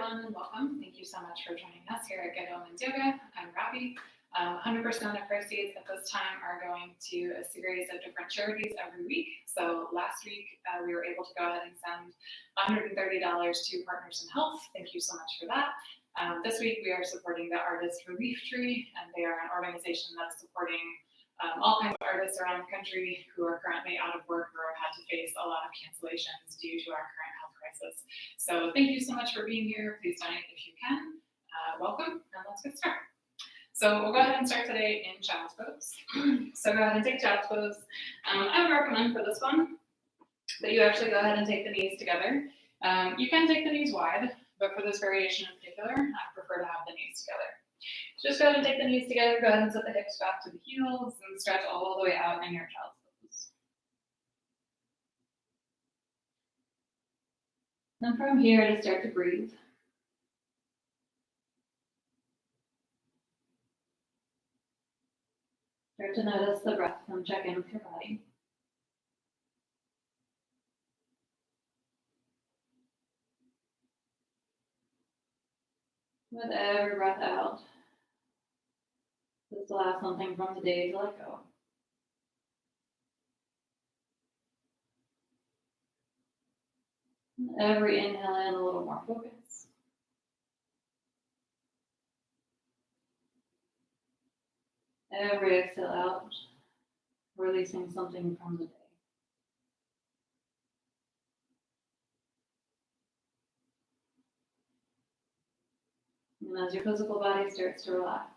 everyone, and welcome. Thank you so much for joining us here at Omens Yoga. I'm Robbie. 100% of proceeds at this time are going to a series of different charities every week. So last week, we were able to go ahead and send $130 to Partners in Health. Thank you so much for that. This week, we are supporting the Artist Relief Tree, and they are an organization that is supporting all kinds of artists around the country who are currently out of work or have had to face a lot of cancellations due to our current health crisis. So thank you so much for being here. Please donate if you can. Welcome, and let's get started. So we'll go ahead and start today in child's pose. So go ahead and take child's pose. I would recommend for this one that you actually go ahead and take the knees together. You can take the knees wide, but for this variation in particular, I prefer to have the knees together. So just go ahead and take the knees together, go ahead and set the hips back to the heels, and stretch all the way out in your child's pose. Then from here, to start to breathe. Start to notice the breath and check in with your body. With every breath out, just allow something from the day to let go. Every inhale in, a little more focus. Every exhale out, releasing something from the day. And as your physical body starts to relax,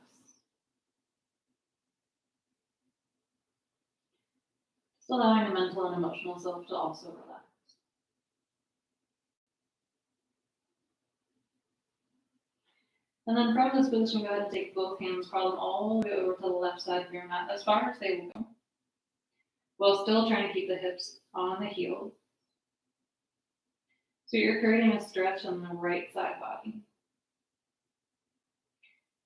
just allowing the mental and emotional self to also relax. And then from this position, go ahead and take both hands, crawl them all the way over to the left side of your mat, as far as they will go, while still trying to keep the hips on the heels. So you're creating a stretch on the right side body.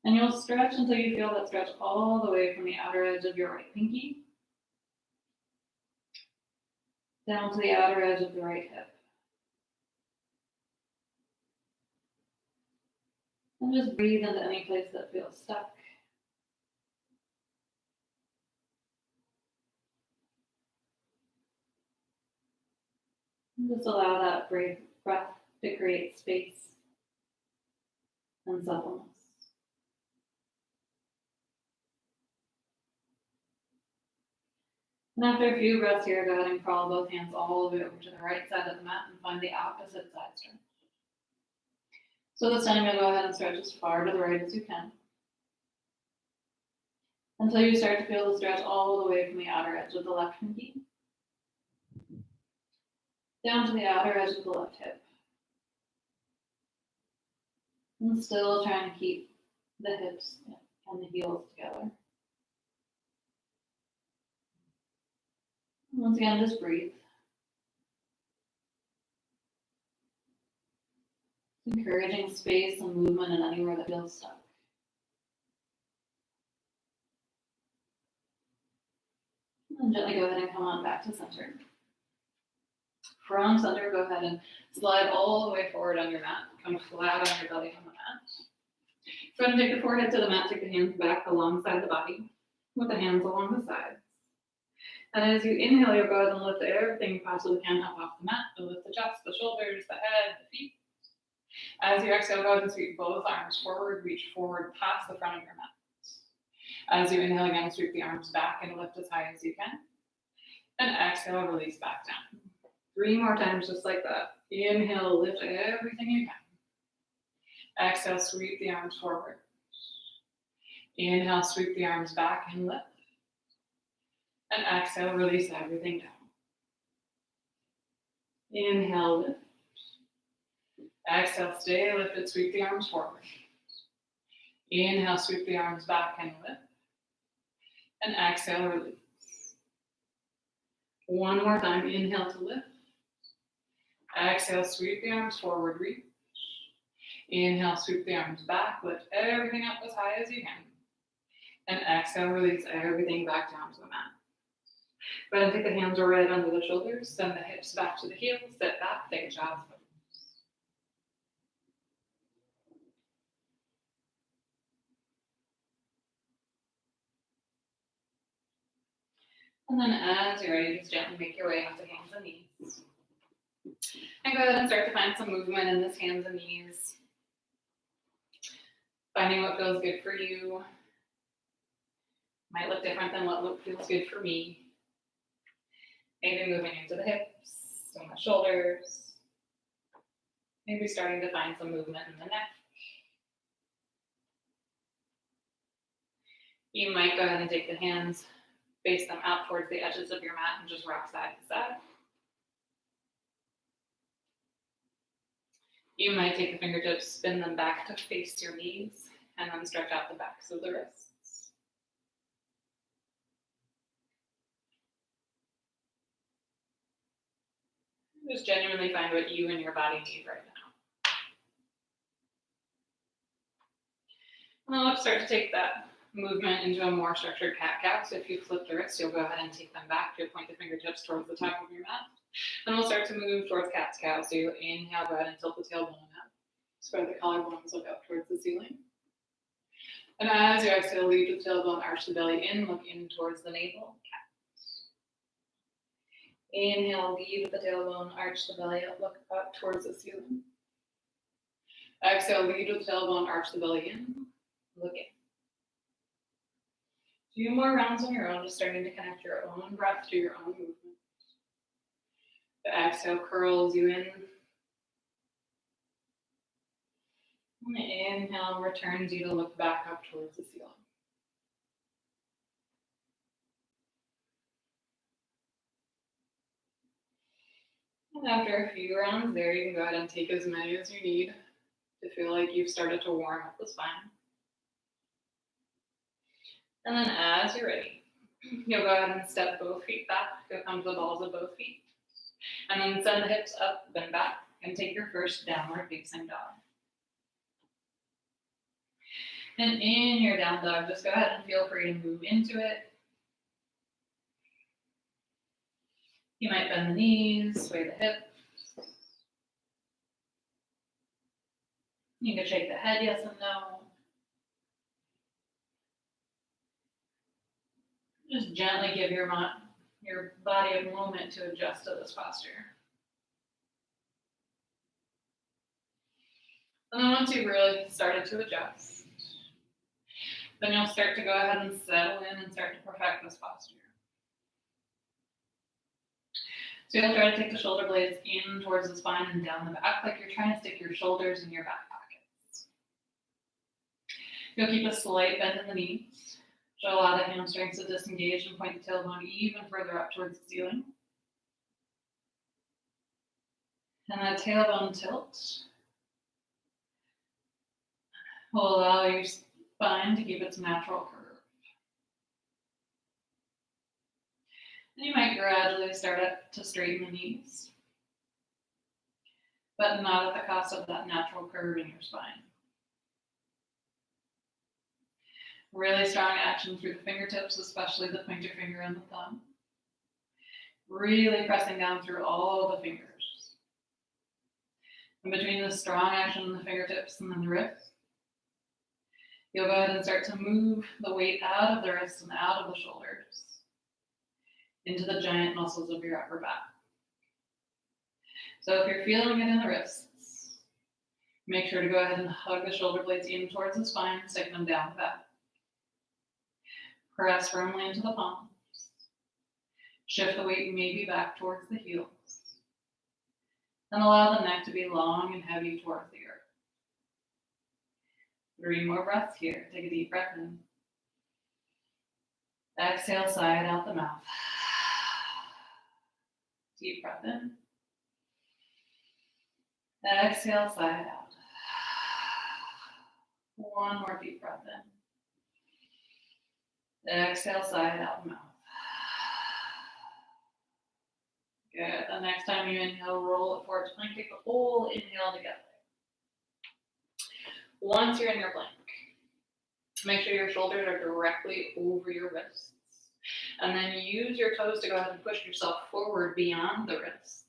And you'll stretch until you feel that stretch all the way from the outer edge of your right pinky down to the outer edge of the right hip. And just breathe into any place that feels stuck. And just allow that breath to create space and suppleness. And after a few breaths here, go ahead and crawl both hands all the way over to the right side of the mat and find the opposite side stretch. So this time you'll go ahead and stretch as far to the right as you can, until you start to feel the stretch all the way from the outer edge of the left pinky down to the outer edge of the left hip. And still trying to keep the hips and the heels together. Once again, just breathe. Encouraging space and movement in anywhere that feels stuck. And gently go ahead and come on back to center. From center, go ahead and slide all the way forward on your mat. Come flat on your belly on the mat. Go ahead and take the forehead to the mat. Take the hands back alongside the body with the hands along the sides. And as you inhale, you'll go ahead and lift everything you possibly can up off the mat. So lift the chest, the shoulders, the head, the feet. As you exhale, go ahead and sweep both arms forward, reach forward past the front of your mat. As you inhale again, sweep the arms back and lift as high as you can. And exhale, release back down. 3 more times just like that. Inhale, lift everything you can. Exhale, sweep the arms forward. Inhale, sweep the arms back and lift. And exhale, release everything down. Inhale, lift. Exhale, stay lifted, sweep the arms forward. Inhale, sweep the arms back and lift. And exhale, release. One more time, inhale to lift. Exhale, sweep the arms forward, reach. Inhale, sweep the arms back, lift everything up as high as you can. And exhale, release everything back down to the mat. Go ahead and take the hands right under the shoulders, send the hips back to the heels, sit back, take a child's pose. And then as you're ready, just gently make your way onto hands and knees. And go ahead and start to find some movement in this hands and knees. Finding what feels good for you. Might look different than what feels good for me. Maybe moving into the hips, and the shoulders. Maybe starting to find some movement in the neck. You might go ahead and take the hands, face them out towards the edges of your mat and just rock side to side. You might take the fingertips, spin them back to face your knees, and then stretch out the backs of the wrists. Just genuinely find what you and your body need right now. And then let's start to take that movement into a more structured cat-cow. So if you flip the wrists, you'll go ahead and take them back. You'll point the fingertips towards the top of your mat. And we'll start to move towards cat's cow. So you inhale, go ahead and tilt the tailbone up. Spread the collarbones, look up towards the ceiling. And as you exhale, lead the tailbone, arch the belly in, look in towards the navel. Inhale, lead the tailbone, arch the belly up, look up towards the ceiling. Exhale, lead with the tailbone, arch the belly in, look in. 2 more rounds on your own, just starting to connect your own breath to your own movement. The exhale curls you in. And the inhale returns you to look back up towards the ceiling. And after a few rounds there, you can go ahead and take as many as you need to feel like you've started to warm up the spine. And then as you're ready, you'll go ahead and step both feet back. You'll come to the balls of both feet. And then send the hips up, then back, and take your first downward facing dog. And in your down dog, just go ahead and feel free to move into it. You might bend the knees, sway the hips. You can shake the head, yes and no. Just gently give your body a moment to adjust to this posture. And then once you've really started to adjust, then you'll start to go ahead and settle in and start to perfect this posture. So you'll try to take the shoulder blades in towards the spine and down the back, like you're trying to stick your shoulders in your back pockets. You'll keep a slight bend in the knees. She'll allow the hamstrings to disengage and point the tailbone even further up towards the ceiling. And that tailbone tilt will allow your spine to keep its natural curve. And you might gradually start to straighten the knees, but not at the cost of that natural curve in your spine. Really strong action through the fingertips, especially the pointer finger and the thumb. Really pressing down through all the fingers. And between the strong action in the fingertips and then the wrist, you'll go ahead and start to move the weight out of the wrist and out of the shoulders into the giant muscles of your upper back. So if you're feeling it in the wrists, make sure to go ahead and hug the shoulder blades in towards the spine, stick them down the back. Press firmly into the palms. Shift the weight maybe back towards the heels. And allow the neck to be long and heavy towards the earth. 3 more breaths here. Take a deep breath in. Exhale, sigh it out the mouth. Deep breath in. Exhale, sigh it out. 1 more deep breath in. Exhale, sigh it out the mouth. Good. The next time you inhale, roll it forward to plank. Take the whole inhale together. Once you're in your plank, make sure your shoulders are directly over your wrists. And then use your toes to go ahead and push yourself forward beyond the wrists.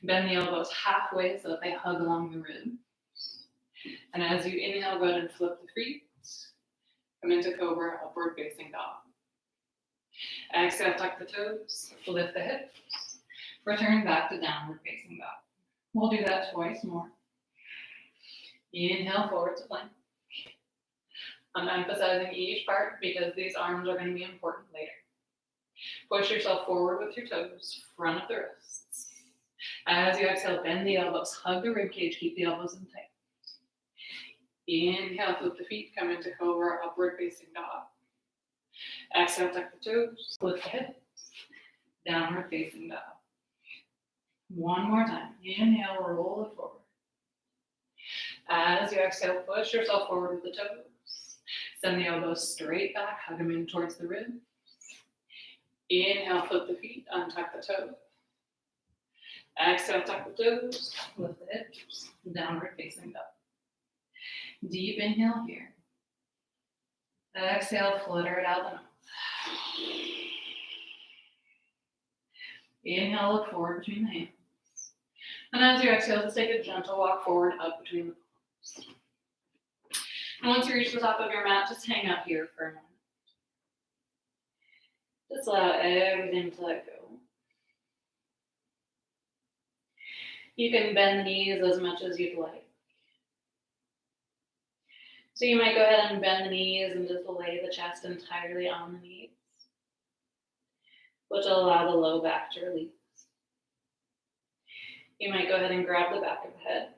Bend the elbows halfway so that they hug along the ribs. And as you inhale, go ahead and flip the feet. Come into cobra, upward facing dog. Exhale, tuck the toes, lift the hips, return back to downward facing dog. We'll do that twice more. Inhale, forward to plank. I'm emphasizing each part because these arms are going to be important later. Push yourself forward with your toes, front of the wrists. As you exhale, bend the elbows, hug the ribcage, keep the elbows in tight. Inhale, flip the feet, come into cobra, upward facing dog. Exhale, tuck the toes, lift the hips, downward facing dog. One more time. Inhale, roll it forward. As you exhale, push yourself forward with the toes. Send the elbows straight back, hug them in towards the ribs. Inhale, flip the feet, untuck the toes. Exhale, tuck the toes, lift the hips, downward facing dog. Deep inhale here. Exhale, flutter it out the mouth. Inhale, look forward between the hands. And as you exhale, just take a gentle walk forward up between the palms. And once you reach the top of your mat, just hang out here for a moment. Just allow everything to let go. You can bend the knees as much as you'd like. So you might go ahead and bend the knees and just lay the chest entirely on the knees, which will allow the low back to release. You might go ahead and grab the back of the head.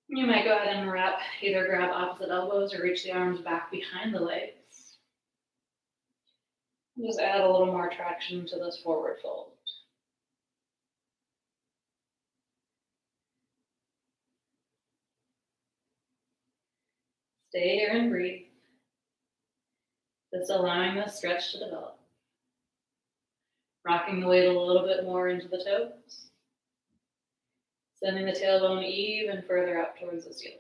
You might go ahead and either grab opposite elbows or reach the arms back behind the legs. Just add a little more traction to this forward fold. Stay here and breathe. Just allowing this stretch to develop. Rocking the weight a little bit more into the toes. Sending the tailbone even further up towards the ceiling.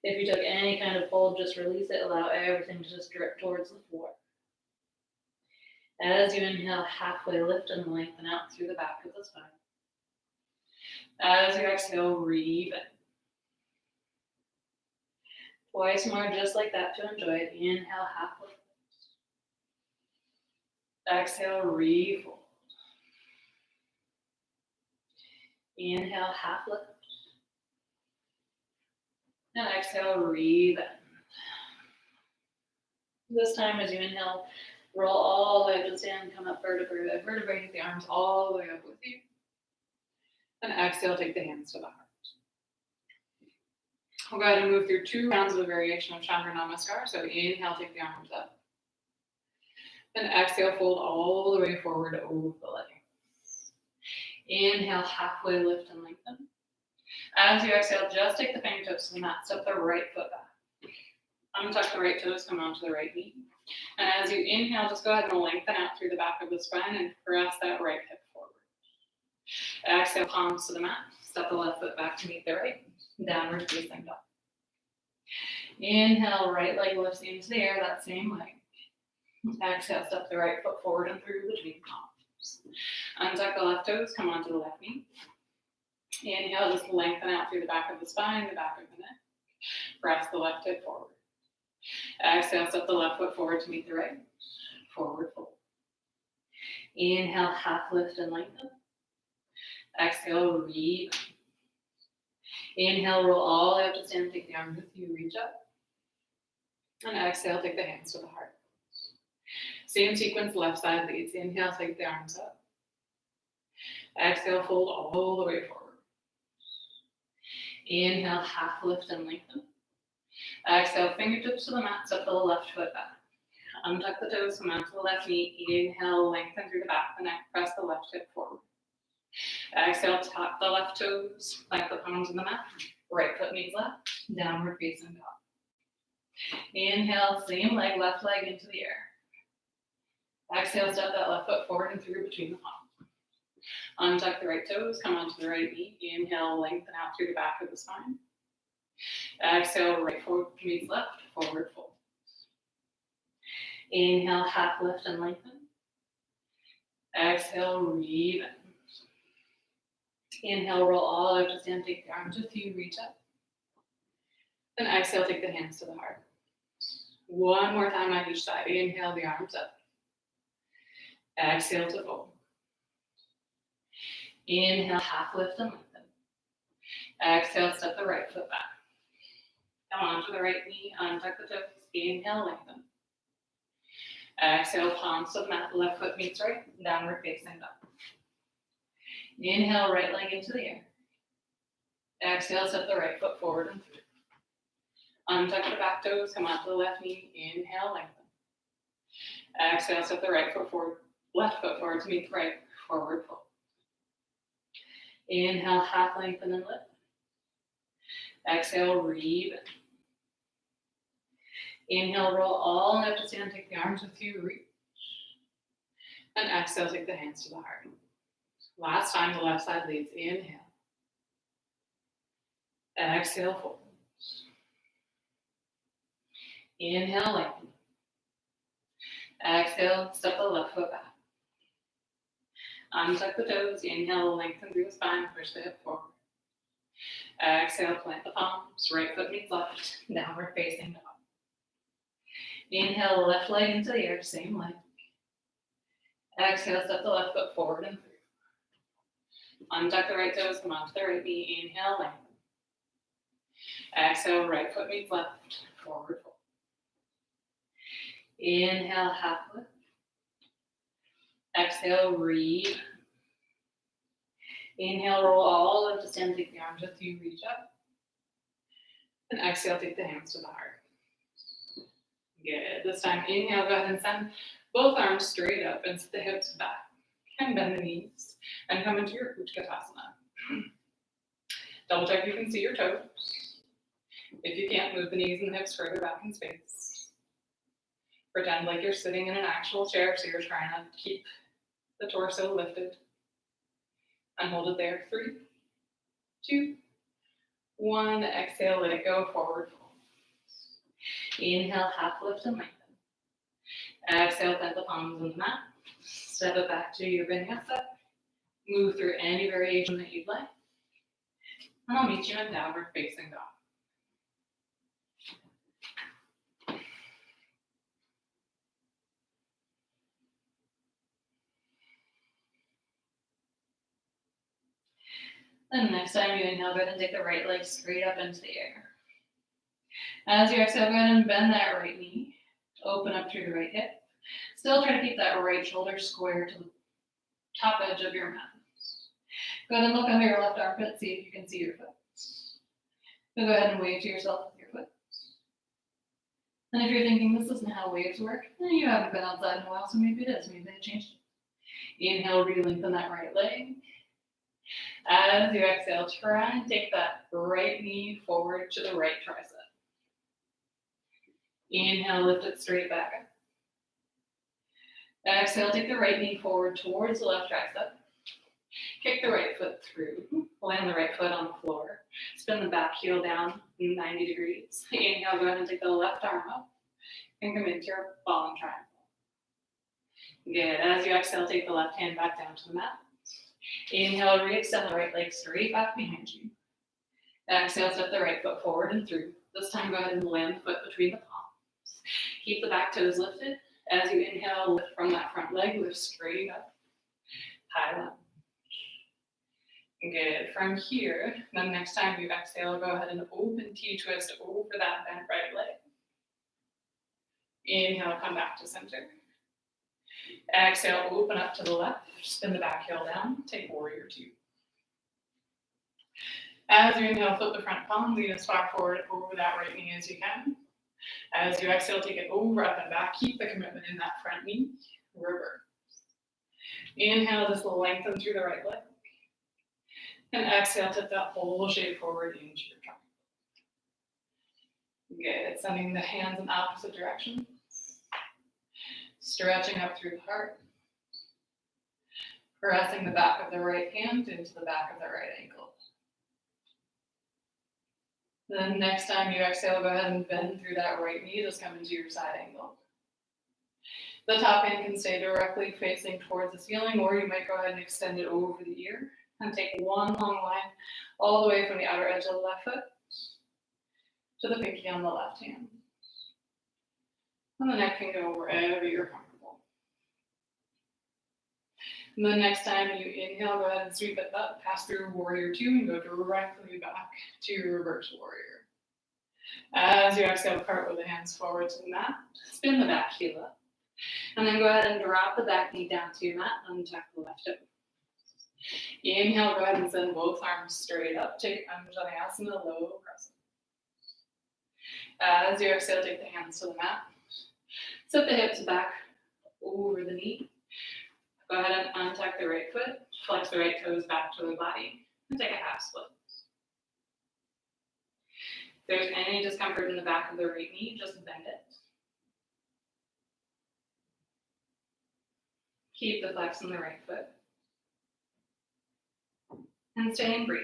If you took any kind of hold, just release it. Allow everything to just drip towards the floor. As you inhale, halfway lift and lengthen out through the back of the spine. As you exhale, breathe in. Twice more just like that to enjoy it. Inhale, half lift. Exhale, refold. Inhale, half lift. And exhale, rebend. This time as you inhale, roll all the way up to stand, come up vertebrae by vertebrae, take the arms all the way up with you. And exhale, take the hands to the heart. We'll go ahead and move through 2 rounds of a variation of Chandra Namaskar. So inhale, take the arms up. And exhale, fold all the way forward over the leg. Inhale, halfway lift and lengthen. As you exhale, just take the fingertips to the mat. Step the right foot back. Untuck the right toes, come onto the right knee. And as you inhale, just go ahead and lengthen out through the back of the spine and press that right hip forward. Exhale, palms to the mat. Step the left foot back to meet the right. Downward facing dog. Inhale, right leg lifts into the air, that same leg. Exhale, step the right foot forward and through between palms. Untuck the left toes, come onto the left knee. Inhale, just lengthen out through the back of the spine, the back of the neck. Press the left hip forward. Exhale, step the left foot forward to meet the right. Forward fold. Inhale, half lift and lengthen. Exhale, rebend. Inhale, roll all the way up to stand, take the arms with you, reach up. And exhale, take the hands to the heart. Same sequence, left side leads. Inhale, take the arms up. Exhale, fold all the way forward. Inhale, half lift and lengthen. Exhale, fingertips to the mat, step the left foot back. Untuck the toes, come onto the left knee. Inhale, lengthen through the back of the neck, press the left hip forward. Exhale, tap the left toes, plant the palms in the mat. Right foot meets left, downward facing dog. Inhale, same leg, left leg into the air. Exhale, step that left foot forward and through between the palms. Untuck the right toes, come onto the right knee. Inhale, lengthen out through the back of the spine. Exhale, right foot meets left, forward fold. Inhale, half lift and lengthen. Exhale, rebend. Inhale, roll all the way up to stand, take the arms with you, reach up. Then exhale, take the hands to the heart. One more time on each side. Inhale the arms up. Exhale to fold. Inhale, half lift and lengthen. Exhale, step the right foot back. Come onto the right knee, untuck the toes. Inhale, lengthen. Exhale, palms to the mat. Left foot meets right, downward facing dog. Inhale, right leg into the air. Exhale, step the right foot forward and through. Untuck the back toes, come onto the left knee. Inhale, lengthen. Exhale, step the right foot forward, left foot forward to meet the right, forward fold. Inhale, half lengthen and lift. Exhale, rebend. Inhale, roll all the way up to stand, take the arms with you, reach. And exhale, take the hands to the heart. Last time, the left side leads. Inhale. Exhale, fold. Inhale, lengthen. Exhale, step the left foot back. Untuck the toes. Inhale, lengthen through the spine, push the hip forward. Exhale, plant the palms. Right foot meets left, downward facing dog. Inhale, left leg into the air, same leg. Exhale, step the left foot forward and through. Untuck the right toes, come onto the right knee. Inhale, lengthen. Exhale, right foot meets left, forward fold. Inhale, half lift. Exhale, rebend. Inhale, roll all the way up to stand, take the arms with you, reach up. And exhale, take the hands to the heart. Good. This time, inhale, go ahead and send both arms straight up and sit the hips back. And bend the knees and come into your Utkatasana. Double check you can see your toes. If you can't, move the knees and the hips further back in space. Pretend like you're sitting in an actual chair, so you're trying to keep the torso lifted. And hold it there. 3, 2, 1. Exhale, let it go, forward fold. Inhale, half lift and lengthen. Exhale, bend the palms on the mat. Step it back to your vinyasa. Move through any variation that you'd like. And I'll meet you in downward facing dog. Then next time you inhale, go ahead and take the right leg straight up into the air. As you exhale, go ahead and bend that right knee. Open up through the right hip. Still try to keep that right shoulder square to the top edge of your mat. Go ahead and look under your left armpit, see if you can see your foot. So go ahead and wave to yourself with your foot. And if you're thinking this isn't how waves work, you haven't been outside in a while, so maybe it is. Maybe they changed it. Inhale, re-lengthen that right leg. As you exhale, try and take that right knee forward to the right tricep. Inhale, lift it straight back up. Exhale, take the right knee forward towards the left tricep. Kick the right foot through. Land the right foot on the floor. Spin the back heel down 90 degrees. Inhale, go ahead and take the left arm up and come into your ball and triangle. Good. As you exhale, take the left hand back down to the mat. Inhale, re-extend the right leg straight back behind you. Exhale, step the right foot forward and through. This time, go ahead and land the foot between the palms. Keep the back toes lifted. As you inhale, lift from that front leg, lift straight up. High lunge. Good. From here, then next time you exhale, go ahead and open T-twist over that bent right leg. Inhale, come back to center. Exhale, open up to the left, spin the back heel down, take warrior 2. As you inhale, flip the front palm, lean as far forward over that right knee as you can. As you exhale, take it over, up and back, keep the commitment in that front knee, reverse. Inhale, just lengthen through the right leg. And exhale, tip that whole shape forward into your trunk. Good, sending the hands in opposite directions. Stretching up through the heart. Pressing the back of the right hand into the back of the right ankle. Then next time you exhale, go ahead and bend through that right knee, just come into your side angle. The top hand can stay directly facing towards the ceiling, or you might go ahead and extend it over the ear and take one long line all the way from the outer edge of the left foot to the pinky on the left hand. And the neck can go wherever you're comfortable. And the next time you inhale, go ahead and sweep it up, pass through warrior two, and go directly back to your reverse warrior. As you exhale, cartwheel the hands forward to the mat, spin the back heel up, and then go ahead and drop the back knee down to your mat, untuck the left hip. Inhale, go ahead and send both arms straight up, take Anjaneyasana, low crescent. As you exhale, take the hands to the mat, set the hips back over the knee. Go ahead and untuck the right foot, flex the right toes back to the body, and take a half split. If there's any discomfort in the back of the right knee, just bend it. Keep the flex in the right foot. And stay and breathe.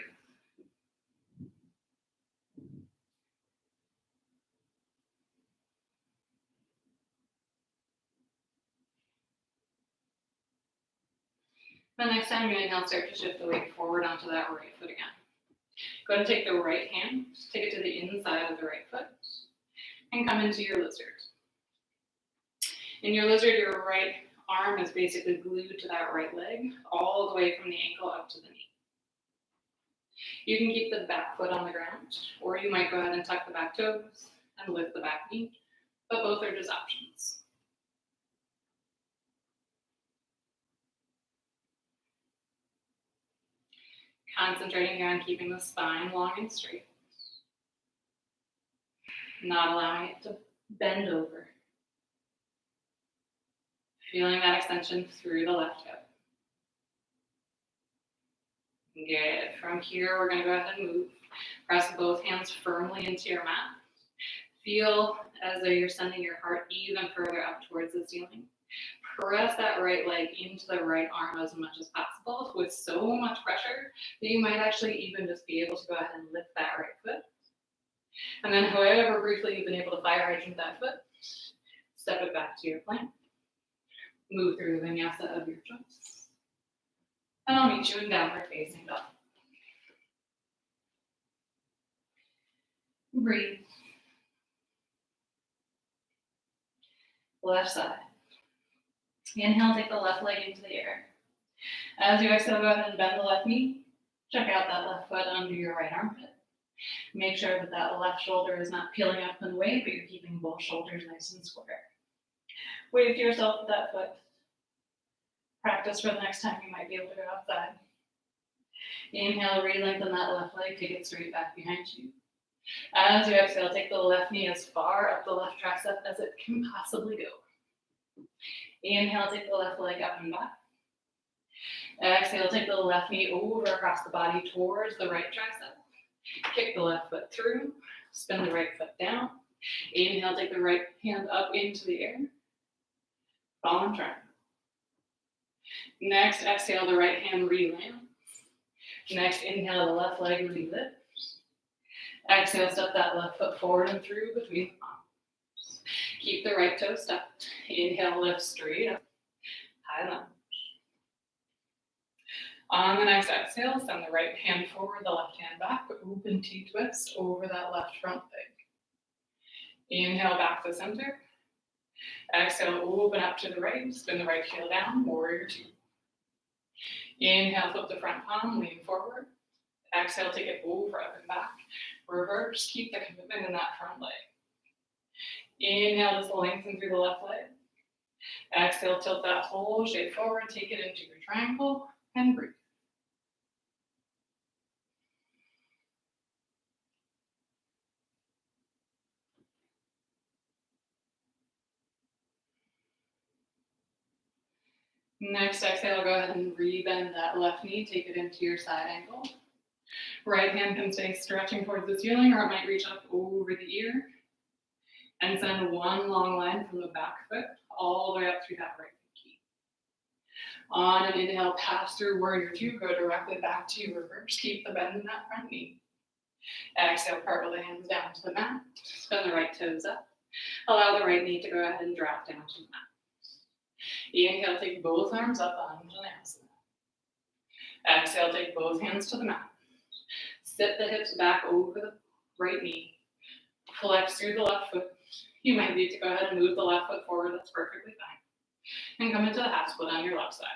The next time you inhale, start to shift the weight forward onto that right foot again. Go ahead and take the right hand, take it to the inside of the right foot, and come into your lizard. In your lizard, your right arm is basically glued to that right leg, all the way from the ankle up to the knee. You can keep the back foot on the ground, or you might go ahead and tuck the back toes and lift the back knee, but both are just options. Concentrating here on keeping the spine long and straight, not allowing it to bend over. Feeling that extension through the left hip. Good. From here, we're going to go ahead and move. Press both hands firmly into your mat. Feel as though you're sending your heart even further up towards the ceiling. Press that right leg into the right arm as much as possible with so much pressure that you might actually even just be able to go ahead and lift that right foot. And then however briefly you've been able to fire into that foot, step it back to your plank. Move through the vinyasa of your choice. And I'll meet you in downward facing dog. Breathe. Left side. Inhale, take the left leg into the air. As you exhale, go ahead and bend the left knee. Check out that left foot under your right armpit. Make sure that that left shoulder is not peeling up and away, but you're keeping both shoulders nice and square. Wave to yourself with that foot. Practice for the next time you might be able to go outside. Inhale, re-lengthen that left leg, take it straight back behind you. As you exhale, take the left knee as far up the left tricep as it can possibly go. Inhale, take the left leg up and back. Exhale, take the left knee over across the body towards the right tricep. Kick the left foot through, spin the right foot down. Inhale, take the right hand up into the air. Fallen triangle. Next, exhale, the right hand re-lands. Next, inhale, the left leg re-lifts. Exhale, step that left foot forward and through between the palms. Keep the right toe stepped. Inhale, lift straight up. High lunge. On the next exhale, send the right hand forward, the left hand back, open T-twist over that left front leg. Inhale, back to center. Exhale, open up to the right, spin the right heel down, warrior two. Inhale, flip the front palm, lean forward. Exhale, take it over, up and back. Reverse, keep the commitment in that front leg. Inhale, just lengthen through the left leg. Exhale, tilt that whole shape forward, take it into your triangle, and breathe. Next exhale, go ahead and re-bend that left knee, take it into your side angle. Right hand can stay stretching towards the ceiling, or it might reach up over the ear. And send one long line from the back foot all the way up through that right pinky. On an inhale, pass through warrior two, go directly back to your reverse. Keep the bend in that front knee. Exhale, cartwheel the hands down to the mat. Spin the right toes up. Allow the right knee to go ahead and drop down to the mat. Inhale, take both arms up on Anjaneyasana. Exhale, take both hands to the mat. Sit the hips back over the right knee. Flex through the left foot. You might need to go ahead and move the left foot forward. That's perfectly fine. And come into the half split on your left side.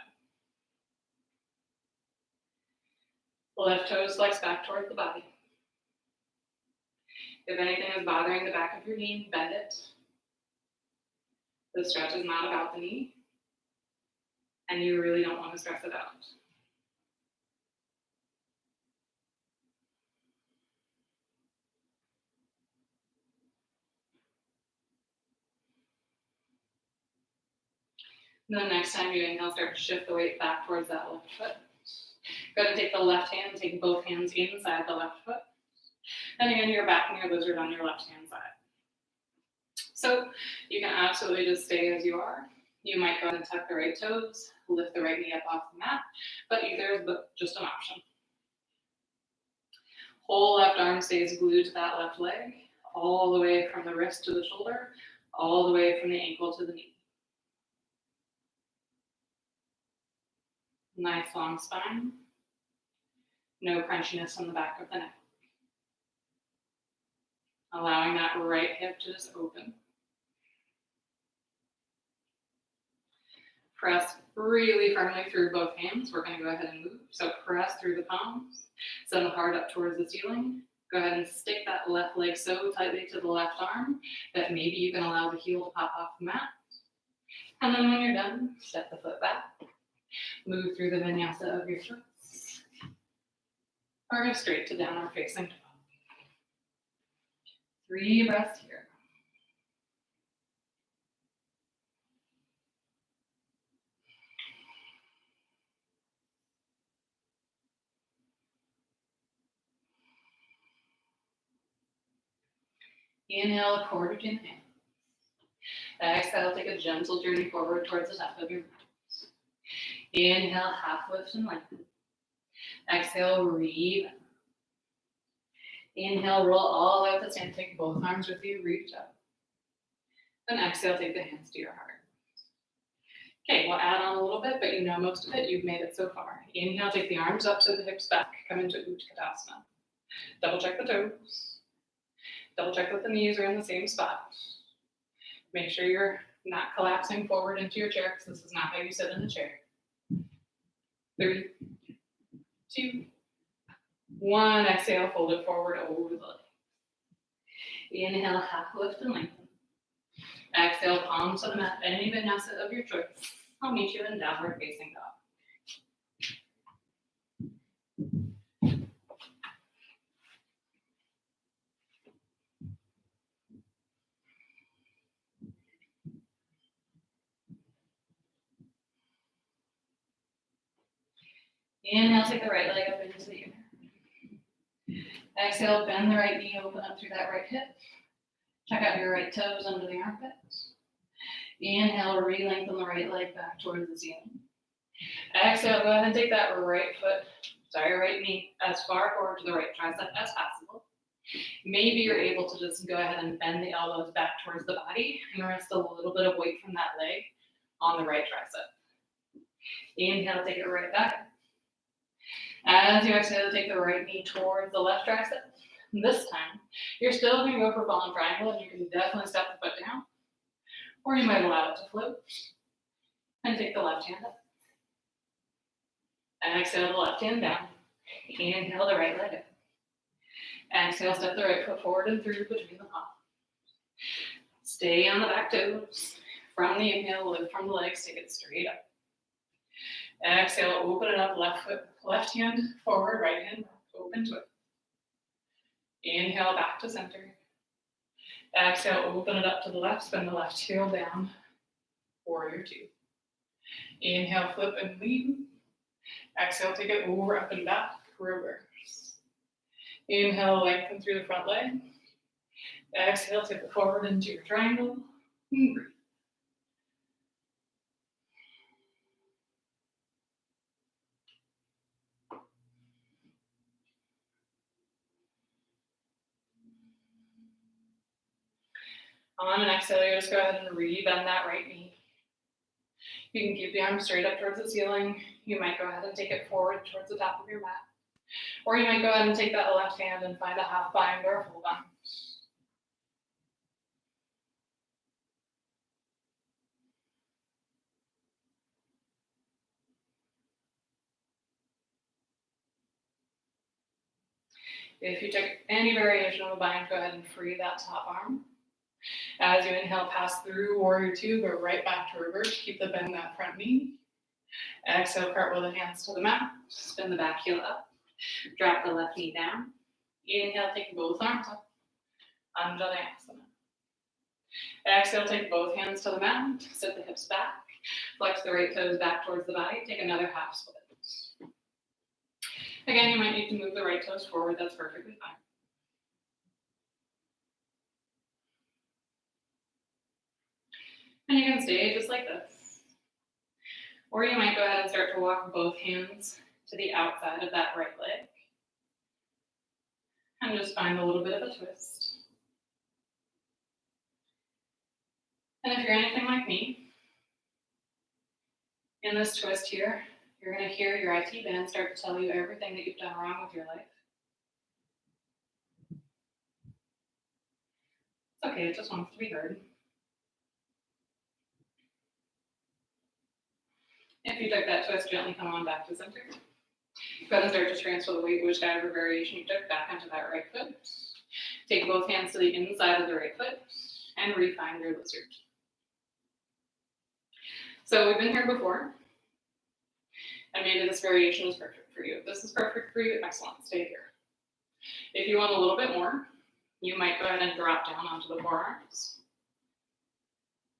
Left toes flex back towards the body. If anything is bothering the back of your knee, bend it. The stretch is not about the knee, and you really don't want to stress it out. And then next time you inhale, start to shift the weight back towards that left foot. Go ahead and take the left hand, take both hands inside the left foot. And again, you're back in your lizard on your left hand side. So you can absolutely just stay as you are. You might go ahead and tuck the right toes, lift the right knee up off the mat, but either is just an option. Whole left arm stays glued to that left leg, all the way from the wrist to the shoulder, all the way from the ankle to the knee. Nice long spine. No crunchiness on the back of the neck. Allowing that right hip to just open. Press really firmly through both hands. We're going to go ahead and move. So press through the palms. Send the heart up towards the ceiling. Go ahead and stick that left leg so tightly to the left arm that maybe you can allow the heel to pop off the mat. And then when you're done, step the foot back. Move through the vinyasa of your choice. Or go straight to downward facing dog. 3 breaths here. Inhale, a quarter to the hands. Exhale, take a gentle journey forward towards the top of your mat. Inhale, half lift and lengthen. Exhale, rebend. Inhale, roll all out the stand. Take both arms with you, reach up. Then exhale, take the hands to your heart. Okay, we'll add on a little bit, but you know most of it. You've made it so far. Inhale, take the arms up so the hips back. Come into Utkatasana. Double check the toes. Double check that the knees are in the same spot. Make sure you're not collapsing forward into your chair, because this is not how you sit in a chair. 3, 2, 1. Exhale, fold it forward over the leg. Inhale, half lift and lengthen. Exhale, palms to the mat, any vinyasa of your choice. I'll meet you in downward facing dog. Inhale, take the right leg up into the air. Exhale, bend the right knee, open up through that right hip. Check out your right toes under the armpits. Inhale, re-lengthen the right leg back towards the ceiling. Exhale, go ahead and take that right knee as far forward to the right tricep as possible. Maybe you're able to just go ahead and bend the elbows back towards the body and rest a little bit of weight from that leg on the right tricep. Inhale, take it right back. As you exhale, take the right knee towards the left tricep. This time, you're still going to go for fallen triangle, and you can definitely step the foot down, or you might allow it to float, and take the left hand up. Exhale the left hand down. Inhale the right leg up. Exhale, step the right foot forward and through between the palms. Stay on the back toes. From the inhale, lift from the legs, take it straight up. Exhale, open it up, left hand forward, right hand open to it. Inhale, back to center. Exhale, open it up to the left, spin the left heel down, warrior 2. Inhale, flip and lean. Exhale, take it over, up and back, reverse. Inhale, lengthen through the front leg. Exhale, tip it forward into your triangle. And breathe. On an exhale, you just go ahead and re-bend that right knee. You can keep the arm straight up towards the ceiling. You might go ahead and take it forward towards the top of your mat. Or you might go ahead and take that left hand and find a half bind or a full bind. If you took any variation of a bind, go ahead and free that top arm. As you inhale, pass through warrior two, go right back to reverse. Keep the bend that front knee. Exhale, cartwheel the hands to the mat. Spin the back heel up. Drop the left knee down. Inhale, take both arms up. Anjalayasana. Exhale, take both hands to the mat. Sit the hips back. Flex the right toes back towards the body. Take another half split. Again, you might need to move the right toes forward. That's perfectly fine. And you can stay just like this. Or you might go ahead and start to walk both hands to the outside of that right leg. And just find a little bit of a twist. And if you're anything like me, in this twist here, you're going to hear your IT band start to tell you everything that you've done wrong with your life. It's okay, it just wants to be heard. If you took that twist, gently come on back to center. Go ahead and start to transfer the weight, whichever variation you took, back onto that right foot. Take both hands to the inside of the right foot and refine your lizard. So we've been here before, and maybe this variation is perfect for you. If this is perfect for you, excellent, stay here. If you want a little bit more, you might go ahead and drop down onto the forearms.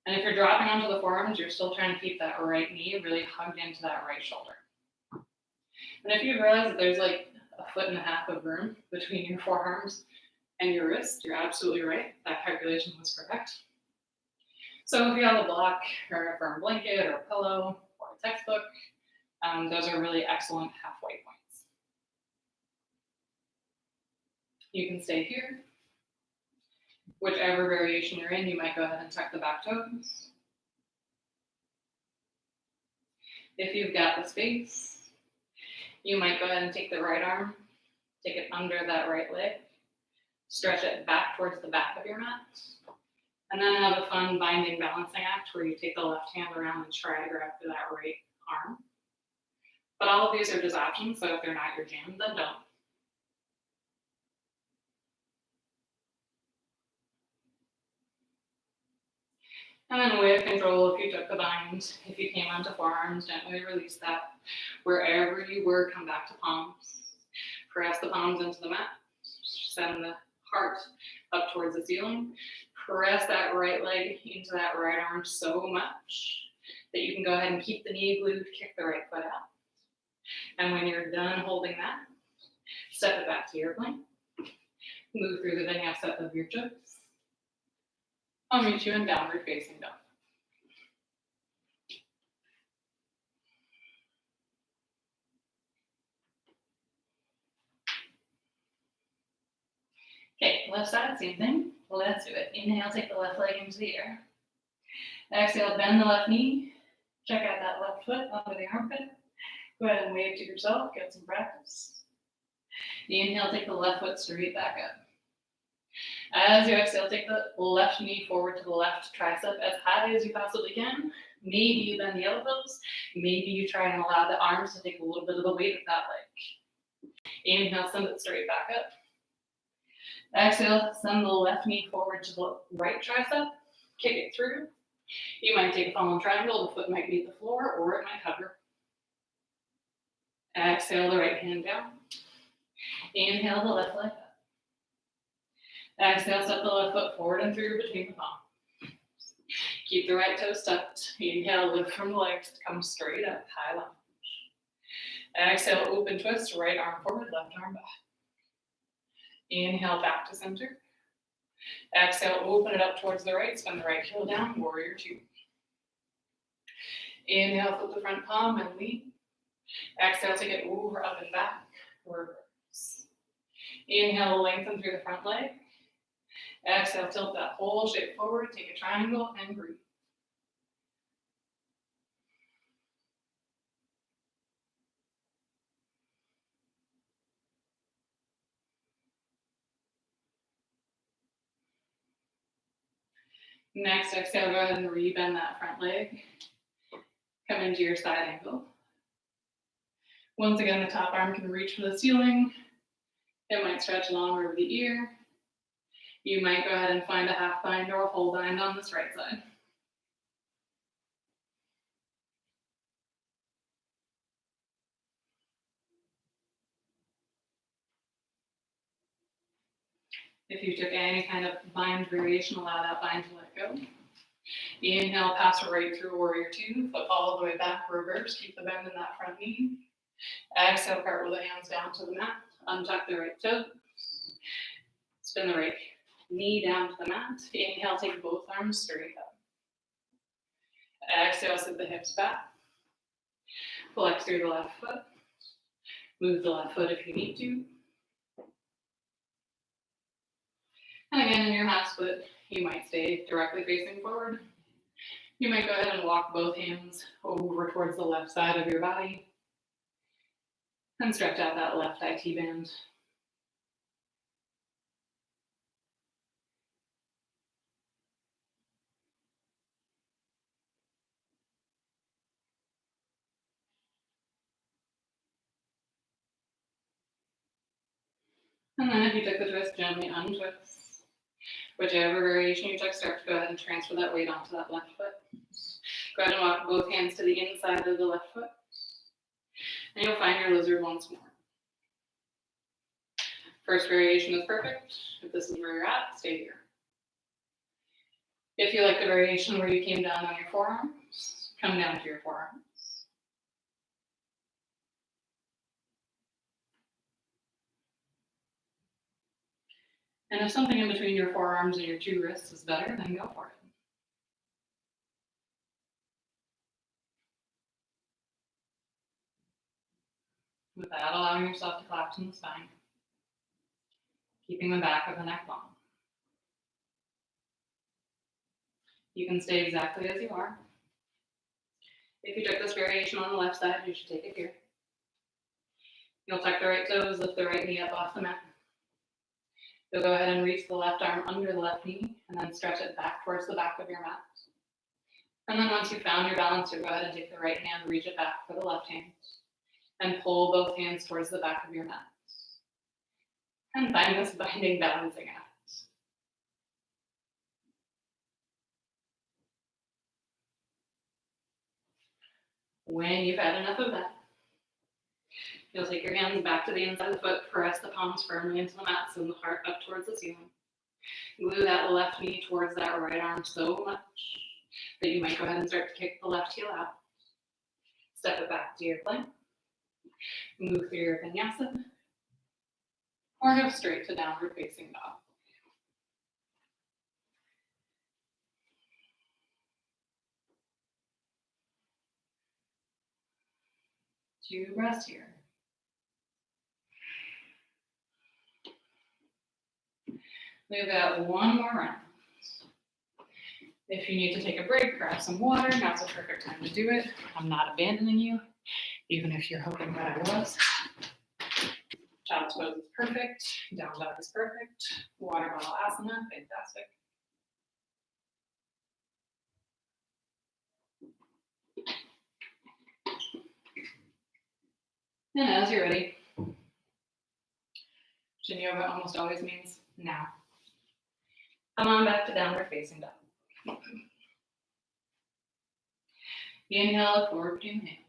And if you're dropping onto the forearms, you're still trying to keep that right knee really hugged into that right shoulder. And if you realize that there's like 1.5 feet of room between your forearms and your wrist, you're absolutely right. That calculation was correct. So if you have a block or a firm blanket or a pillow or a textbook, those are really excellent halfway points. You can stay here. Whichever variation you're in, you might go ahead and tuck the back toes. If you've got the space, you might go ahead and take the right arm, take it under that right leg, stretch it back towards the back of your mat, and then have a fun binding balancing act where you take the left hand around and try to grab for that right arm. But all of these are just options, so if they're not your jam, then don't. And then with control, if you took the bind, if you came onto forearms, gently release that. Wherever you were, come back to palms. Press the palms into the mat. Send the heart up towards the ceiling. Press that right leg into that right arm so much that you can go ahead and keep the knee glued, kick the right foot out. And when you're done holding that, step it back to your plank. Move through the vinyasa of your toes. I'll meet you in downward facing dog. Okay, left side, same thing. Let's do it. Inhale, take the left leg into the air. Exhale, bend the left knee. Check out that left foot under the armpit. Go ahead and wave to yourself, get some practice. Inhale, take the left foot straight back up. As you exhale, take the left knee forward to the left tricep as high as you possibly can. Maybe you bend the elbows. Maybe you try and allow the arms to take a little bit of the weight of that leg. Inhale, send it straight back up. Exhale, send the left knee forward to the right tricep. Kick it through. You might take a fallen triangle. The foot might meet the floor or it might hover. Exhale, the right hand down. Inhale, the left leg up. Exhale, step the left foot forward and through between the palms. Keep the right toes tucked. Inhale, lift from the legs to come straight up, high lunge. Exhale, open twist, right arm forward, left arm back. Inhale, back to center. Exhale, open it up towards the right, spin the right heel down, warrior two. Inhale, flip the front palm and lean. Exhale, take it over, up and back, reverse. Inhale, lengthen through the front leg. Exhale, tilt that whole shape forward, take a triangle and breathe. Next, exhale, go ahead and rebend that front leg. Come into your side angle. Once again, the top arm can reach for the ceiling. It might stretch long over the ear. You might go ahead and find a half bind or a whole bind on this right side. If you took any kind of bind variation, allow that bind to let go. Inhale, pass it right through warrior two, foot all the way back, reverse, keep the bend in that front knee. Exhale, cartwheel the hands down to the mat, untuck the right toe, spin the right knee down to the mat. Inhale, take both arms straight up. Exhale, sit the hips back. Flex through the left foot. Move the left foot if you need to. And again, in your half split, you might stay directly facing forward. You might go ahead and walk both hands over towards the left side of your body and stretch out that left IT band. And then if you took the twist, gently untwist. Whichever variation you took, start to go ahead and transfer that weight onto that left foot. Go ahead and walk both hands to the inside of the left foot. And you'll find your lizard once more. First variation is perfect. If this is where you're at, stay here. If you like the variation where you came down on your forearms, come down to your forearms. And if something in between your forearms and your two wrists is better, then go for it. With that, allowing yourself to collapse in the spine, keeping the back of the neck long. You can stay exactly as you are. If you took this variation on the left side, you should take it here. You'll tuck the right toes, lift the right knee up off the mat. You'll go ahead and reach the left arm under the left knee and then stretch it back towards the back of your mat. And then once you've found your balance, you'll go ahead and take the right hand, reach it back for the left hand, and pull both hands towards the back of your mat. And find this binding balancing act. When you've had enough of that, you'll take your hands back to the inside of the foot, press the palms firmly into the mat, send the heart up towards the ceiling. Glue that left knee towards that right arm so much that you might go ahead and start to kick the left heel out. Step it back to your plank. Move through your vinyasa. Or go straight to downward facing dog. Two breaths here. We've got one more round. If you need to take a break, grab some water. Now's the perfect time to do it. I'm not abandoning you, even if you're hoping that I was. Child's pose is perfect. Down dog is perfect. Water bottle asana, fantastic. And as you're ready, Shin Yoga almost always means now. Come on back to downward facing dog. Inhale, forward between the hands.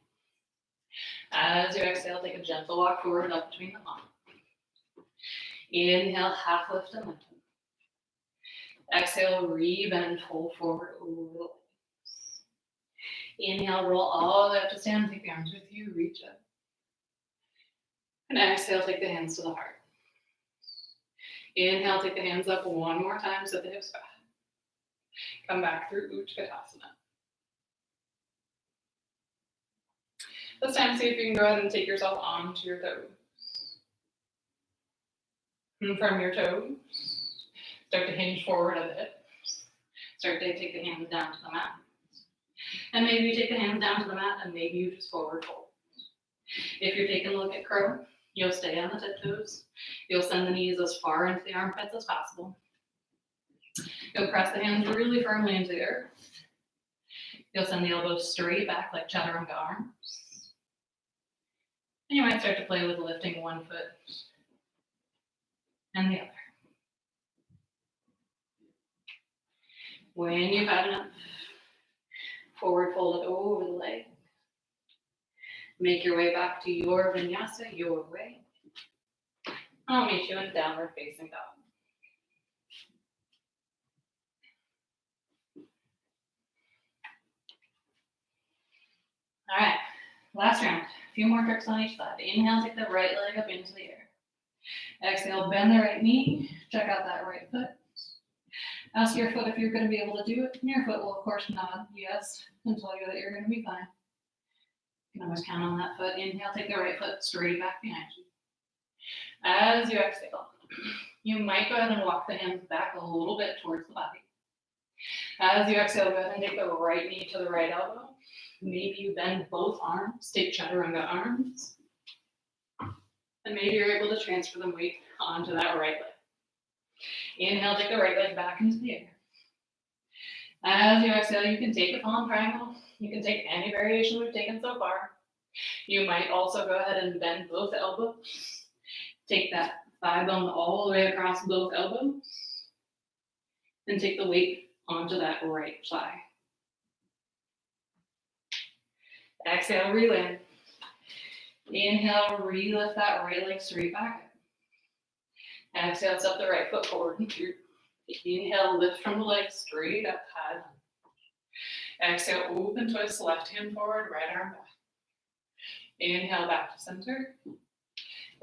As you exhale, take a gentle walk forward up between the palms. Inhale, half lift and lift. Exhale, re-bend, fold forward over the legs. Inhale, roll all the way up to stand, take the arms with you, reach up. And exhale, take the hands to the heart. Inhale, take the hands up one more time, set the hips back. Come back through Utkatasana. This time, see if you can go ahead and take yourself onto your toes. And from your toes, start to hinge forward a bit. Start to take the hands down to the mat. And maybe you take the hands down to the mat and maybe you just forward fold. If you're taking a look at crow, you'll stay on the tiptoes. You'll send the knees as far into the armpits as possible. You'll press the hands really firmly into the earth. You'll send the elbows straight back like chaturanga arms. And you might start to play with lifting one foot and the other. When you've had enough, forward fold it over the leg. Make your way back to your vinyasa, your way. I'll meet you in downward facing dog. All right, last round. A few more tricks on each side. Inhale, take the right leg up into the air. Exhale, bend the right knee. Check out that right foot. Ask your foot if you're going to be able to do it. And your foot will, of course, nod yes and tell you that you're going to be fine. You can always count on that foot. Inhale, take the right foot straight back behind you. As you exhale, you might go ahead and walk the hands back a little bit towards the body. As you exhale, go ahead and take the right knee to the right elbow. Maybe you bend both arms, take chaturanga arms. And maybe you're able to transfer the weight onto that right leg. Inhale, take the right leg back into the air. As you exhale, you can take a palm triangle. You can take any variation we've taken so far. You might also go ahead and bend both elbows. Take that thigh bone all the way across both elbows. And take the weight onto that right thigh. Exhale, re-land. Inhale, re-lift that right leg straight back up. Exhale, step the right foot forward and through. Inhale, lift from the leg straight up high. Exhale, open twist, left hand forward, right arm back. Inhale, back to center.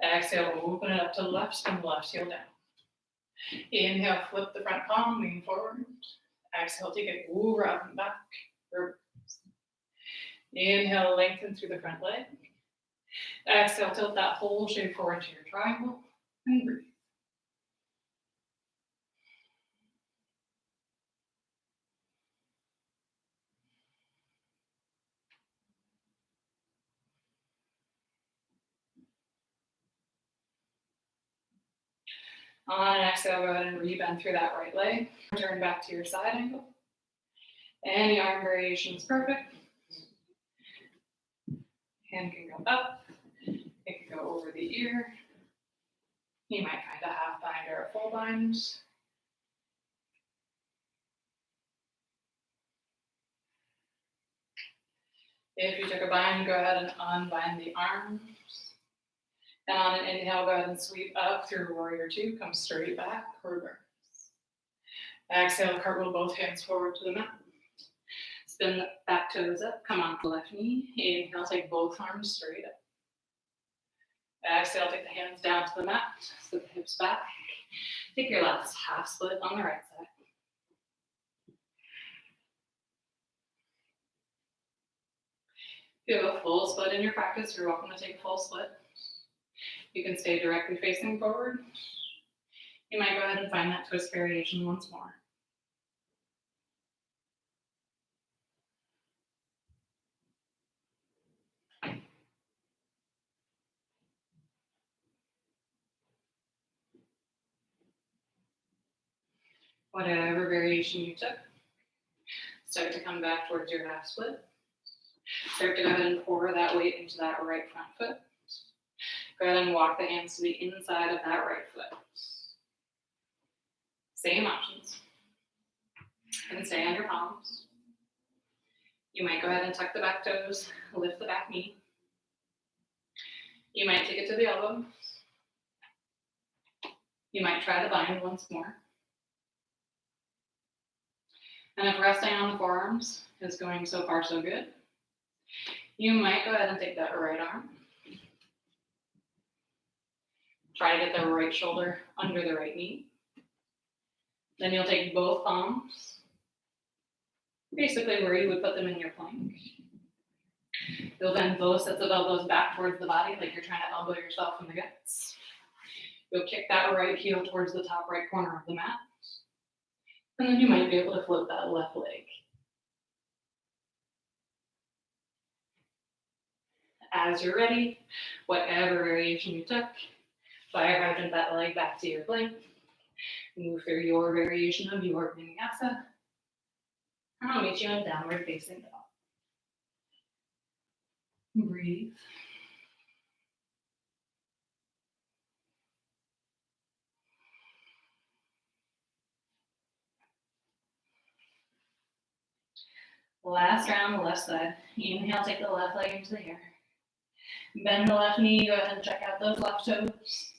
Exhale, open it up to the left, spin the left heel down. Inhale, flip the front palm, lean forward. Exhale, take it over, up and back. Reverse. Inhale, lengthen through the front leg. Exhale, tilt that whole shape forward to your triangle and breathe. On an exhale, go ahead and re-bend through that right leg. Turn back to your side angle. Any arm variation is perfect. Hand can go up. It can go over the ear. You might find a half bind or a full bind. If you took a bind, go ahead and unbind the arms. And on an inhale, go ahead and sweep up through warrior two. Come straight back, reverse. Exhale, cartwheel both hands forward to the mat. Spin the back toes up. Come on the left knee. Inhale, take both arms straight up. Exhale, take the hands down to the mat. Slip the hips back. Take your last half split on the right side. If you have a full split in your practice, you're welcome to take a full split. You can stay directly facing forward. You might go ahead and find that twist variation once more. Whatever variation you took, start to come back towards your half split. Start to go ahead and pour that weight into that right front foot. Go ahead and walk the hands to the inside of that right foot. Same options. And stay on your palms. You might go ahead and tuck the back toes, lift the back knee. You might take it to the elbow. You might try to bind once more. And if resting on the forearms is going so far so good, you might go ahead and take that right arm. Try to get the right shoulder under the right knee. Then you'll take both palms, basically where you would put them in your plank. You'll bend both sets of elbows back towards the body like you're trying to elbow yourself in the guts. You'll kick that right heel towards the top right corner of the mat. And then you might be able to float that left leg. As you're ready, whatever variation you took, fire hydrant that leg back to your plank. Move through your variation of your vinyasa. And I'll meet you in downward facing dog. Breathe. Last round, the left side. Inhale, take the left leg into the air. Bend the left knee, go ahead and check out those left toes.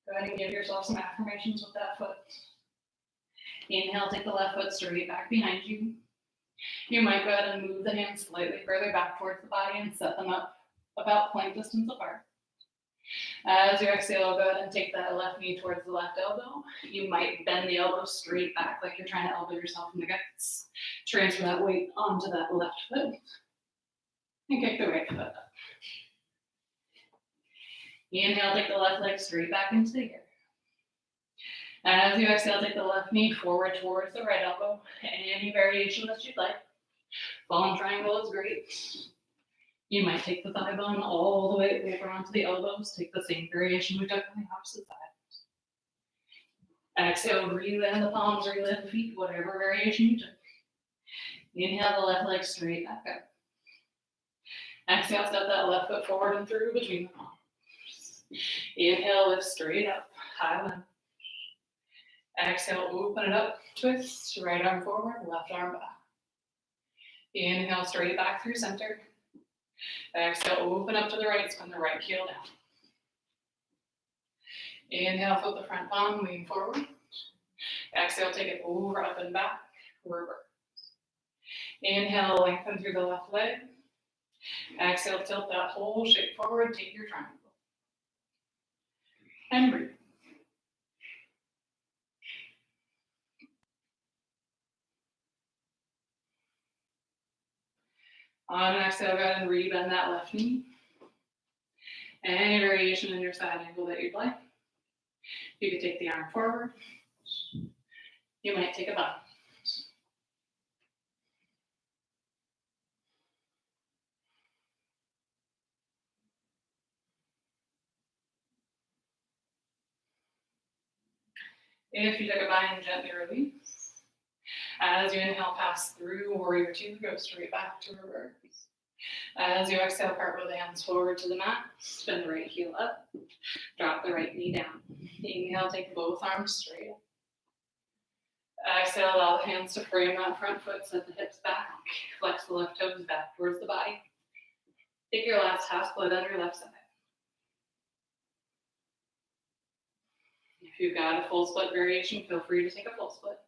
Go ahead and give yourself some affirmations with that foot. Inhale, take the left foot straight back behind you. You might go ahead and move the hands slightly further back towards the body and set them up about plank distance apart. As you exhale, go ahead and take that left knee towards the left elbow. You might bend the elbow straight back like you're trying to elbow yourself in the guts. Transfer that weight onto that left foot and kick the right foot up. Inhale, take the left leg straight back into the air. As you exhale, take the left knee forward towards the right elbow. Any variation that you'd like. Fallen triangle is great. You might take the thigh bone all the way over onto the elbows. Take the same variation we took on the opposite side. Exhale, reland the palms, reland the feet, whatever variation you took. Inhale the left leg straight back up. Exhale, step that left foot forward and through between the palms. Inhale, lift straight up, high limb. Exhale, open it up, twist, right arm forward, left arm back. Inhale, straight back through center. Exhale, open up to the right, spin the right heel down. Inhale, flip the front palm, lean forward. Exhale, take it over, up and back, reverse. Inhale, lengthen through the left leg. Exhale, tilt that whole shape forward, take your triangle. And breathe. On an exhale, go ahead and rebend that left knee. Any variation in your side angle that you'd like. You could take the arm forward. You might take a bow. If you take a bind, gently release. As you inhale, pass through warrior two, go straight back to reverse. As you exhale, cartwheel the hands forward to the mat, spin the right heel up, drop the right knee down. Inhale, take both arms straight up. Exhale, allow the hands to frame that front foot, set the hips back, flex the left toes back towards the body. Take your last half split on your left side. If you've got a full split variation, feel free to take a full split.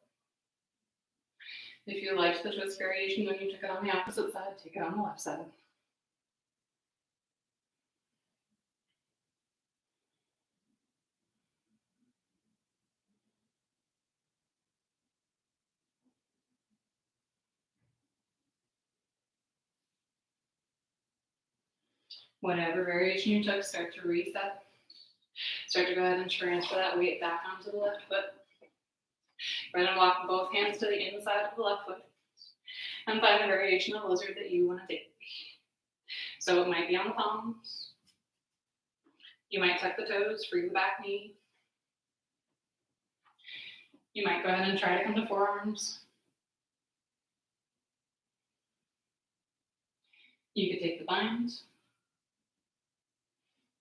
If you liked the twist variation when you took it on the opposite side, take it on the left side. Whatever variation you took, start to reset. Start to go ahead and transfer that weight back onto the left foot. Go ahead and walk both hands to the inside of the left foot. And find a variation of lizard that you want to take. So it might be on the palms. You might tuck the toes, free the back knee. You might go ahead and try to come to forearms. You could take the bind.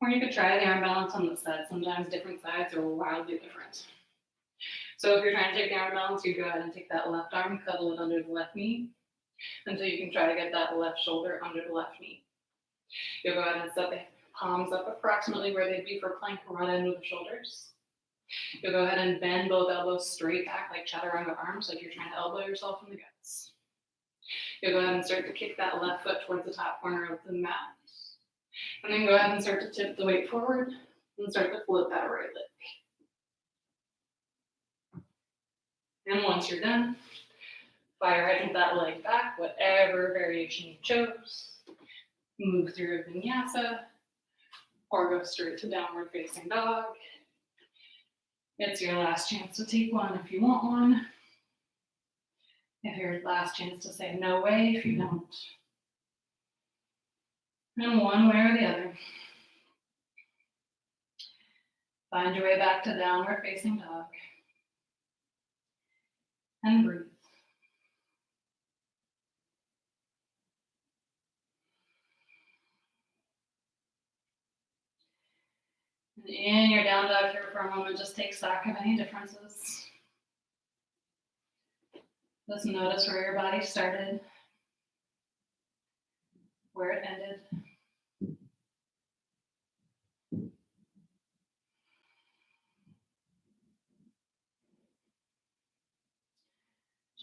Or you could try the arm balance on the side. Sometimes different sides are wildly different. So if you're trying to take the arm balance, you go ahead and take that left arm, cuddle it under the left knee, until you can try to get that left shoulder under the left knee. You'll go ahead and set the palms up approximately where they'd be for plank, right under the shoulders. You'll go ahead and bend both elbows straight back like chaturanga arms, like you're trying to elbow yourself in the guts. You'll go ahead and start to kick that left foot towards the top corner of the mat. And then go ahead and start to tip the weight forward and start to flip that right leg. And once you're done, fire right into that leg back, whatever variation you chose. Move through a vinyasa or go straight to downward facing dog. It's your last chance to take one if you want one. If your last chance to say no way if you don't. And one way or the other. Find your way back to downward facing dog. And breathe. And in your down dog here for a moment, just take stock of any differences. Just notice where your body started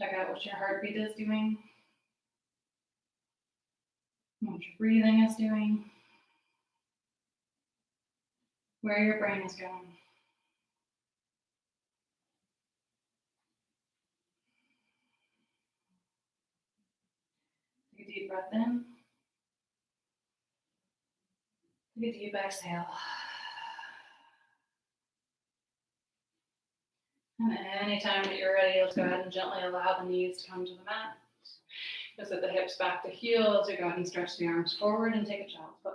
Check out what your heartbeat is doing, what your breathing is doing, where your brain is going. Take a deep breath in. Take a deep exhale. And anytime that you're ready, let's go ahead and gently allow the knees to come to the mat. Just set the hips back to heels. So go ahead and stretch the arms forward and take a child's pose.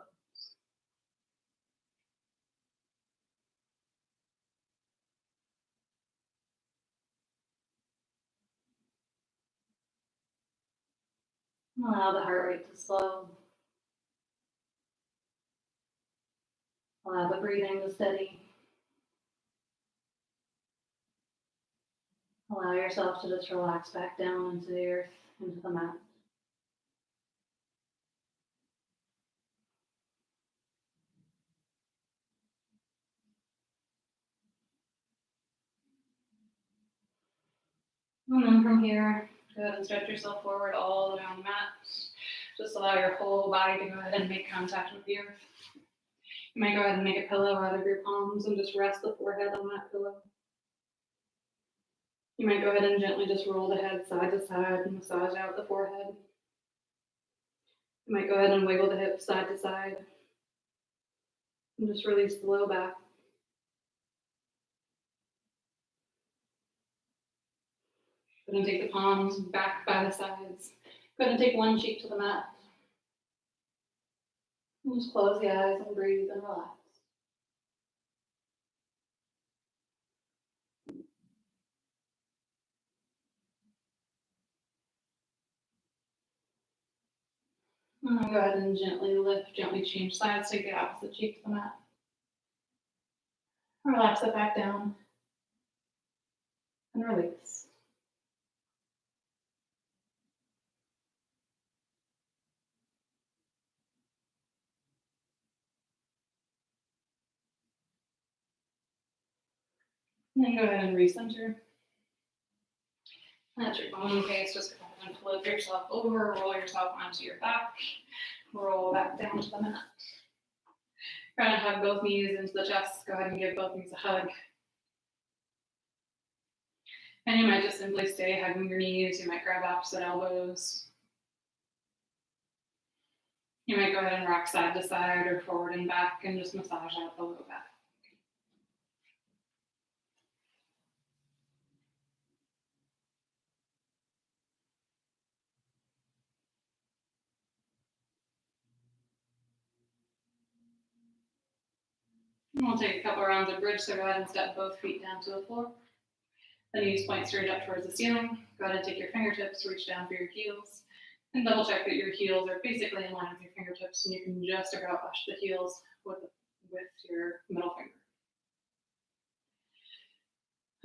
Allow the heart rate to slow. Allow the breathing to steady. Allow yourself to just relax back down into the earth, into the mat. And then from here, go ahead and stretch yourself forward all the way on the mat. Just allow your whole body to go ahead and make contact with the earth. You might go ahead and make a pillow out of your palms and just rest the forehead on that pillow. You might go ahead and gently just roll the head side to side and massage out the forehead. You might go ahead and wiggle the hips side to side and just release the low back. Go ahead and take the palms back by the sides. Go ahead and take one cheek to the mat. And just close the eyes and breathe and relax. And then go ahead and gently lift, gently change sides, take the opposite cheek to the mat. Relax it back down and release. And then go ahead and recenter. At your own pace, just go ahead and flip yourself over, roll yourself onto your back, roll back down to the mat. Try to hug both knees into the chest. Go ahead and give both knees a hug. And you might just simply stay hugging your knees. You might grab opposite elbows. You might go ahead and rock side to side or forward and back and just massage out the low back. And we'll take a couple rounds of bridge, so go ahead and step both feet down to the floor. The knees point straight up towards the ceiling. Go ahead and take your fingertips, reach down for your heels, and double check that your heels are basically in line with your fingertips, and you can just about touch the heels with your middle finger.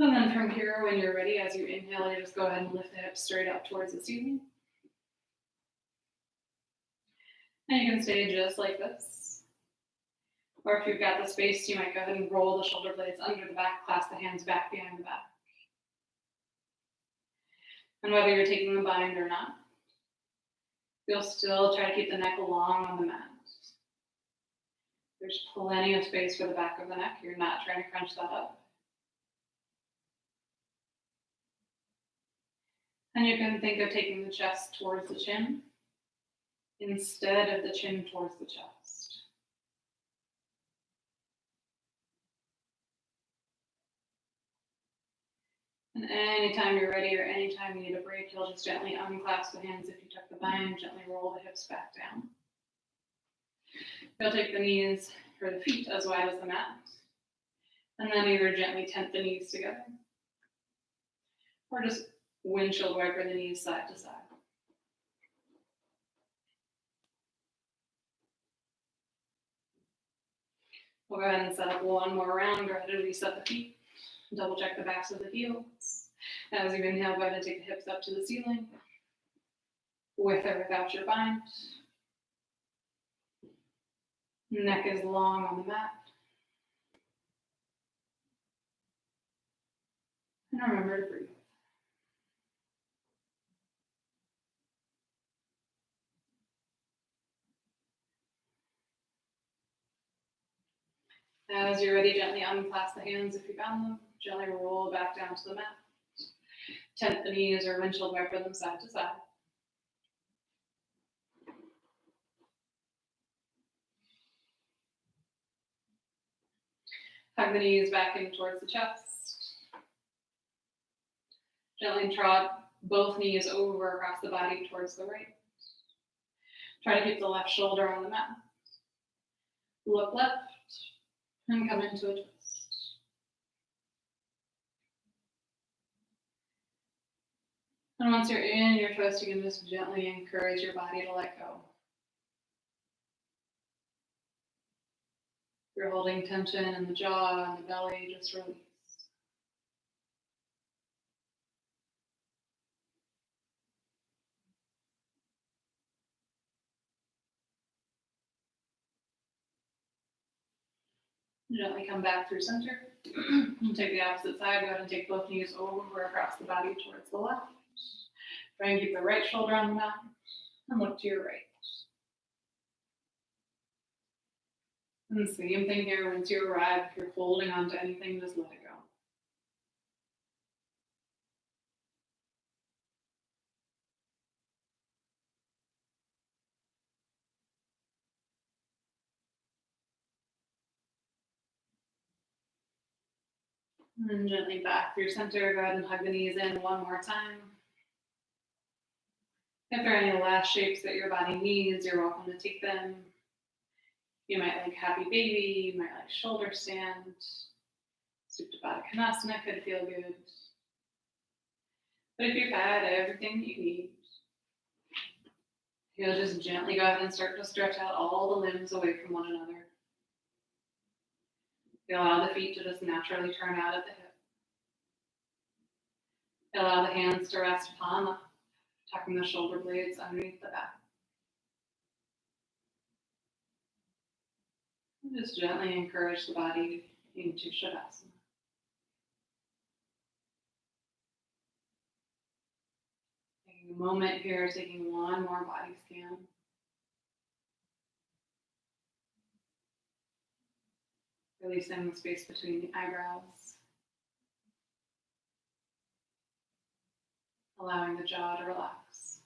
And then from here, when you're ready, as you inhale, you just go ahead and lift the hips straight up towards the ceiling. And you can stay just like this. Or if you've got the space, you might go ahead and roll the shoulder blades under the back, clasp the hands back behind the back. And whether you're taking the bind or not, you'll still try to keep the neck long on the mat. There's plenty of space for the back of the neck. You're not trying to crunch that up. And you can think of taking the chest towards the chin instead of the chin towards the chest. And anytime you're ready or anytime you need a break, you'll just gently unclasp the hands if you tuck the bind, gently roll the hips back down. You'll take the knees or the feet as wide as the mat, and then either gently tent the knees together, or just windshield wiper the knees side to side. We'll go ahead and set up one more round. Go ahead and reset the feet. Double check the backs of the heels. As you inhale, go ahead and take the hips up to the ceiling, with or without your bind. Neck is long on the mat. And remember to breathe. As you're ready, gently unclasp the hands if you found them. Gently roll back down to the mat. Tent the knees or windshield wiper them side to side. Hug the knees back in towards the chest. Gently trot both knees over across the body towards the right. Try to keep the left shoulder on the mat. Look left and come into a twist. And once you're in your twist, you can just gently encourage your body to let go. If you're holding tension in the jaw and the belly, just release. Gently come back through center. And take the opposite side. Go ahead and take both knees over across the body towards the left. Try and keep the right shoulder on the mat and look to your right. And the same thing here. Once you arrive, if you're holding on to anything, just let it go. And then gently back through center. Go ahead and hug the knees in one more time. If there are any last shapes that your body needs, you're welcome to take them. You might like happy baby, you might like shoulder stand. Supta Baddha Konasana could feel good. But if you've had everything you need, you'll just gently go ahead and start to stretch out all the limbs away from one another. You allow the feet to just naturally turn out at the hip. You allow the hands to rest palm up, tucking the shoulder blades underneath the back. And just gently encourage the body into Shavasana. Taking a moment here, taking one more body scan. Releasing the space between the eyebrows. Allowing the jaw to relax.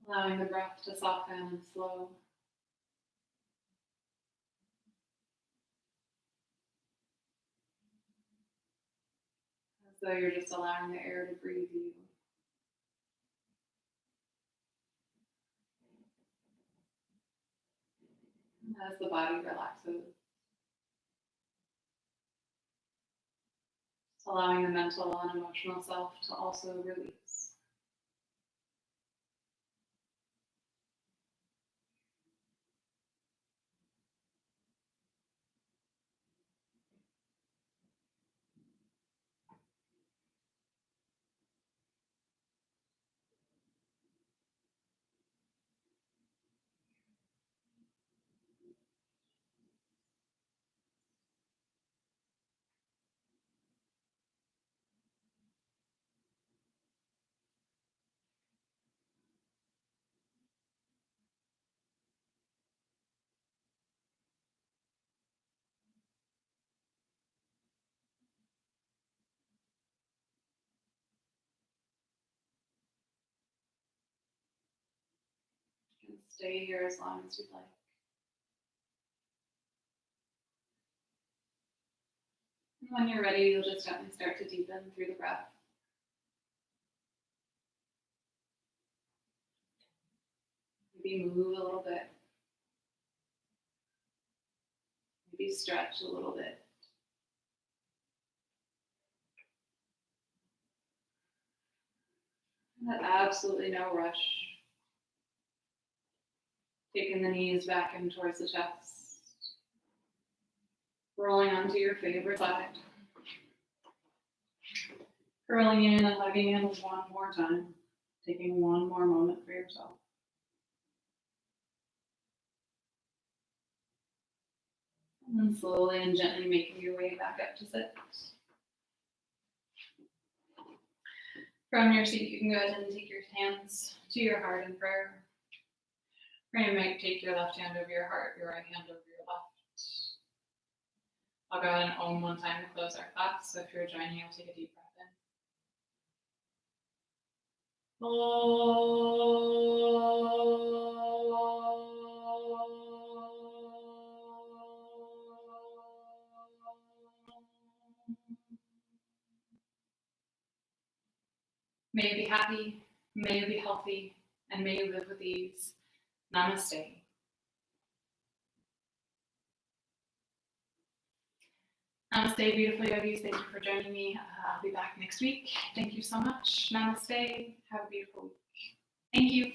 Allowing the breath to soften and slow. As though you're just allowing the air to breathe you. And as the body relaxes, it's allowing the mental and emotional self to also release. You can stay here as long as you'd like. And when you're ready, you'll just gently start to deepen through the breath. Maybe move a little bit. Maybe stretch a little bit. And absolutely no rush. Taking the knees back in towards the chest. Rolling onto your favorite side. Curling in and hugging in one more time. Taking one more moment for yourself. And then slowly and gently making your way back up to sit. From your seat, you can go ahead and take your hands to your heart in prayer. Or you might take your left hand over your heart, your right hand over your left. I'll go ahead and Om one time to close our class. So if you're joining, I'll take a deep breath in. May you be happy, may you be healthy, and may you live with ease. Namaste. Namaste, beautiful yogis. Thank you for joining me. I'll be back next week. Thank you so much. Namaste. Have a beautiful week. Thank you.